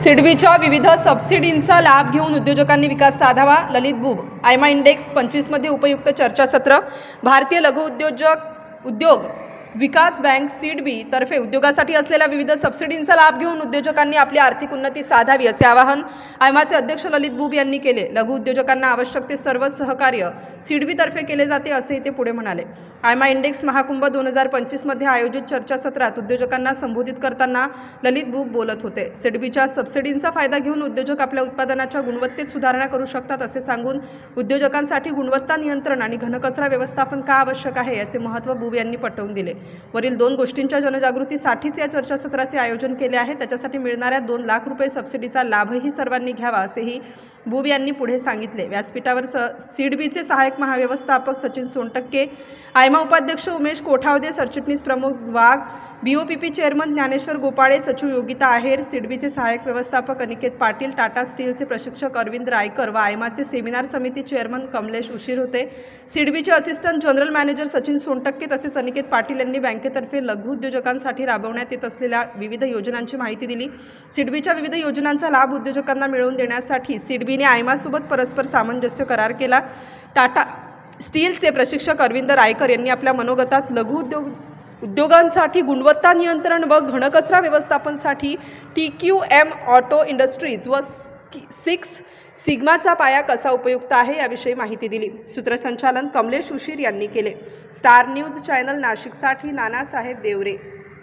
सिडबीच्या विविध सबसिडींचा लाभ घेऊन उद्योजकांनी विकास साधावा. ललित बुब. आयमा इंडेक्स 25 मध्ये उपयुक्त चर्चासत्र. भारतीय लघु उद्योग विकास बँक सिडबी तर्फे उद्योगासाठी असलेल्या विविध सबसिडींचा लाभ घेऊन उद्योजकांनी आपली आर्थिक उन्नती साधावी असे आवाहन आयमाचे अध्यक्ष ललित बुब यांनी केले. लघु उद्योजकांना आवश्यक ते सर्व सहकार्य सिडबी तर्फे केले जाते असे ते पुढे म्हणाले. आयमा इंडेक्स महाकुंभ 2025 मध्ये आयोजित चर्चासत्रात उद्योजकांना संबोधित करताना ललित बुब बोलत होते. सिडबीच्या सबसिडींचा फायदा घेऊन उद्योजक आपल्या उत्पादनाच्या गुणवत्तेत सुधारणा करू शकतात असे सांगून उद्योजकांसाठी गुणवत्ता नियंत्रण आणि घनकचरा व्यवस्थापन का आवश्यक आहे याचे महत्त्व बुब यांनी पटवून दिले. वरील 2 गोष्टींच्या जनजागृतीसाठीच या चर्चासत्राचे आयोजन केले आहे. त्याच्यासाठी मिळणाऱ्या 2 लाख रुपये सबसिडीचा लाभही सर्वांनी घ्यावा असेही बुब यांनी पुढे सांगितले. व्यासपीठावर सिडबीचे सहाय्यक महाव्यवस्थापक सचिन सोनटक्के, आयमा उपाध्यक्ष उमेश कोठावदे, सरचिटणीस प्रमोद वाघ, बीओपीपी चेअरमन ज्ञानेश्वर गोपाळे, सचिव योगिता आहेर, सिडबीचे सहाय्यक व्यवस्थापक अनिकेत पाटील, टाटा स्टीलचे प्रशिक्षक अरविंद रायकर व आयमाचे सेमिनार समिती चेअरमन कमलेश उशीर होते. सिडबीचे assistant general manager Sachin Sontakke तसेच अनिकेत पाटील यांनी बँकेतर्फे लघु उद्योजकांसाठी राबवण्यात येत असलेल्या विविध योजनांची माहिती दिली. सिडबीच्या विविध योजनांचा लाभ उद्योजकांना मिळवून देण्यासाठी सिडबीने आयमासोबत परस्पर सामंजस्य करार केला. टाटा स्टीलचे प्रशिक्षक अरविंद रायकर यांनी आपल्या मनोगतात लघु उद्योगांसाठी गुणवत्ता नियंत्रण व घनकचरा व्यवस्थापनासाठी TQM ऑटो इंडस्ट्रीज व 6 सिग्माचा पाया कसा उपयुक्त आहे याविषयी माहिती दिली. सूत्रसंचालन कमलेश उशीर यांनी केले. स्टार न्यूज चॅनल नाशिकसाठी नानासाहेब देवरे.